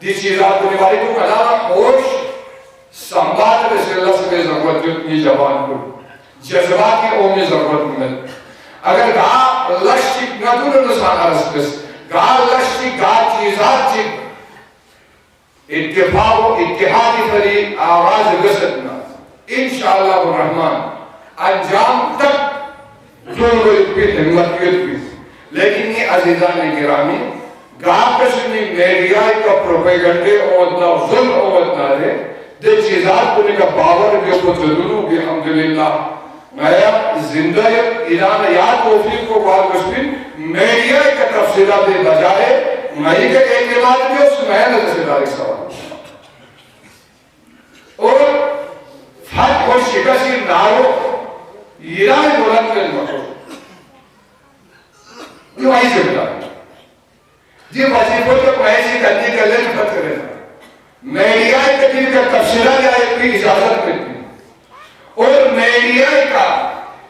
دی چیزات کو نوالی کو کلالا خوش سنبھال رسول اللہ سے ضرورت جتنی زبان کو جذبات کی اومی ضرورت میں اگر گا لشتی ندون نسان رسکس گا لشتی گا چیزات چی اتفاق و اتحادی فری آواز گسدنا انشاءاللہ الرحمن انجام تک دونوں اتپی ہمتیت بھی لیکن یہ عزیزان گرامی گاہ کشنی میڈیائی کا پروپیگنڈے اوتنا ظلم اوتنا دے دے چیزات کو نکا باور بھی پتردنو بھی الحمدللہ میں زندہ ایران یاد توفیق کو بات کشنی میڈیائی کا تفصیلات دے بجائے میں کہ ایک نماز بھی اس میں نظر سے داری سوال اور فرق و شکسی نارو ایران بلند کے مطلب یہ وہی سے بتا یہ وظیفوں کو ایسی کرنے کا لئے خط کرے میڈیائی کا دن کا تفصیلہ یا ایک بھی اجازت کرتی اور میڈیائی کا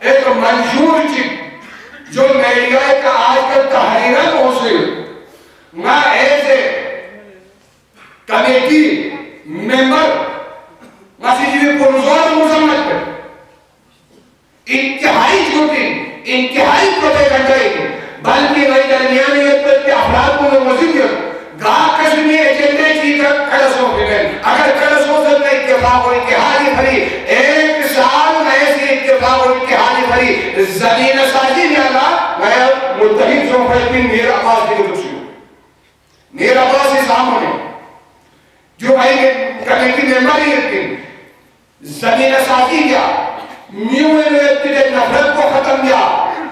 ایک منشور چک جو میڈیائی کا آج کل تحریرہ موصول میں ایسے کمیٹی ممبر مسیجی پرزوار مزمت پر انتہائی جھوٹی انتہائی پروپیگنڈائی بلکہ وہی درمیانیت پر کے افراد کو وزیریت گاہ کشمی ایجنڈے کی کڑس ہو گئے اگر کڑس ہو سکتا اتفاق و اتحادی بھری ایک سال ایسی اتفاق و اتحادی بھری زمین سازی جانا میں متحد جو فرقین میر عباس کی کچھ میر عباس کے سامنے جو بھائی کمیٹی ممبر ہی اتنی زمین سازی کیا میوے اتنے نفرت کو ختم کیا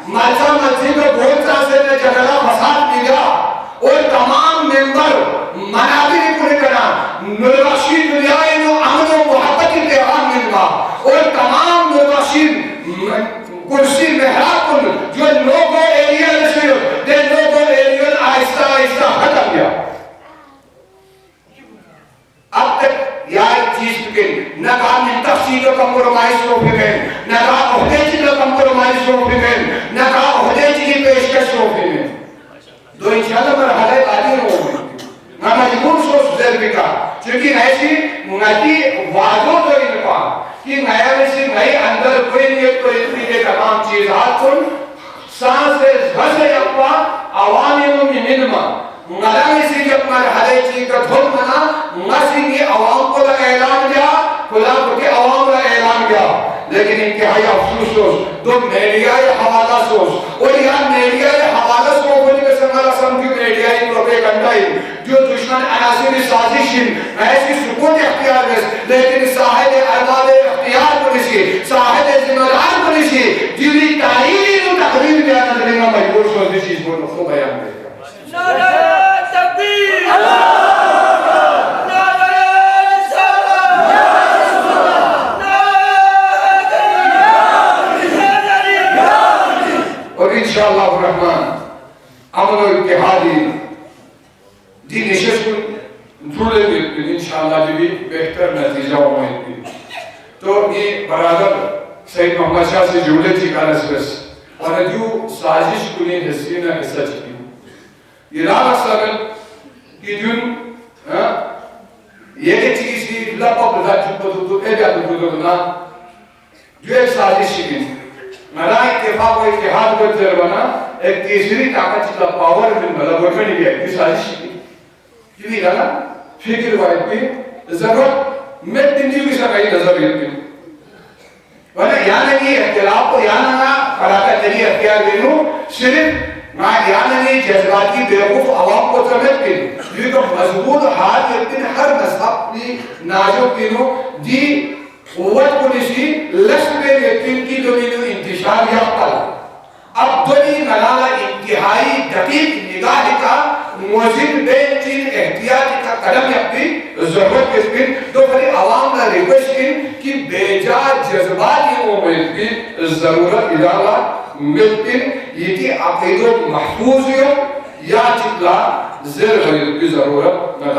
مالسا مسجد کو بہت سے نے جگلہ فساد کیا اور تمام ممبر منابر پورے کرنا نربخشی دنیا انو امن و محبت کی پیغام ملنا اور تمام نربخشی کرسی محراب کن جو لوگوں ایریا نشیر دے لوگوں ایریا آہستہ آہستہ ختم کیا اب تک یا ایک چیز بکن نہ کہا من تفصیل و کمپرومائز ہو بکن نہ کہا عہدے چیز و کمپرومائز ہو بکن نہ کہا عہدے چیز پیشکش ہو بکن دو انشاءاللہ مرحلہ قادر ہو بکن میں مجبور سوچ زیر بکا چونکہ ایسی نتی وعدوں تو انکا کہ نیا ویسی نئی اندر کوئی نیت کو اتنی کے تمام چیزات کن سانس سے زھسے اپا عوامی منما مدانی سی جب مرحلے چیز کا دھل منا نسی کی عوام کو لگا اعلان کیا خدا کو کہ عوام کا اعلان کیا لیکن انتہائی افسوس سوچ تو میڈیائی حوالہ سوچ اور یہاں میڈیائی حوالہ سوچ ہونے کے سنگل اسم کی میڈیائی پروپیگنڈائی جو دشمن عناصر سازشن ایسی سکوت اختیار ہے لیکن صاحب ارباب اختیار کو نشی صاحب ذمہ کو نشی جیلی تحریری و تقریر بیانا دلیں گا مجبور سوچ دی چیز کو نخو بیان دے نعرہ تکبیر اور انشاءاللہ الرحمن امن و اتحادی دی نشست کو دھولے دیتے انشاءاللہ بھی بہتر نتیجہ ہوئے تھی تو یہ برادر سید محمد شاہ سے جوڑے تھی کارس بس اور جو سازش کنی حسینہ حصہ چکی ایران اصلاً کی جن یہ چیز کی لپا بدا چھپا تو اے جا تو نا جو ایک سازش کی ملا اتفاق و اتحاد کو تربنا ایک تیسری طاقت چلا پاور من ملا گورنمنٹ بھی ہے کی سازش کی جو بھی نا فکر روایت پہ ضرورت میں تنجیو کی سکائی نظر لیتی ورنہ یہاں نہیں اختلاف کو یہاں نہ فراقہ تری اختیار دینو صرف میں یہاں نہیں جذباتی بیوقوف عوام کو سمجھ کے لیے کہ مضبوط ہاتھ یقین ہر مذہب کی نازک دینوں دی قوت کو نشی لشت میں یقین کی دنیا انتشار یافتہ اب دنی ملالہ انتہائی دقیق نگاہ کا موزن بین چین احتیاط کا قدم اپنی ضرورت کے سکن تو بھلی عوام کا ریکویسٹ کی بے جا جذباتی امید کی ضرورت ادارہ ملکن یہ کی عقیدت محفوظ ہو یا چکلا زیر غیر کی ضرورت نہ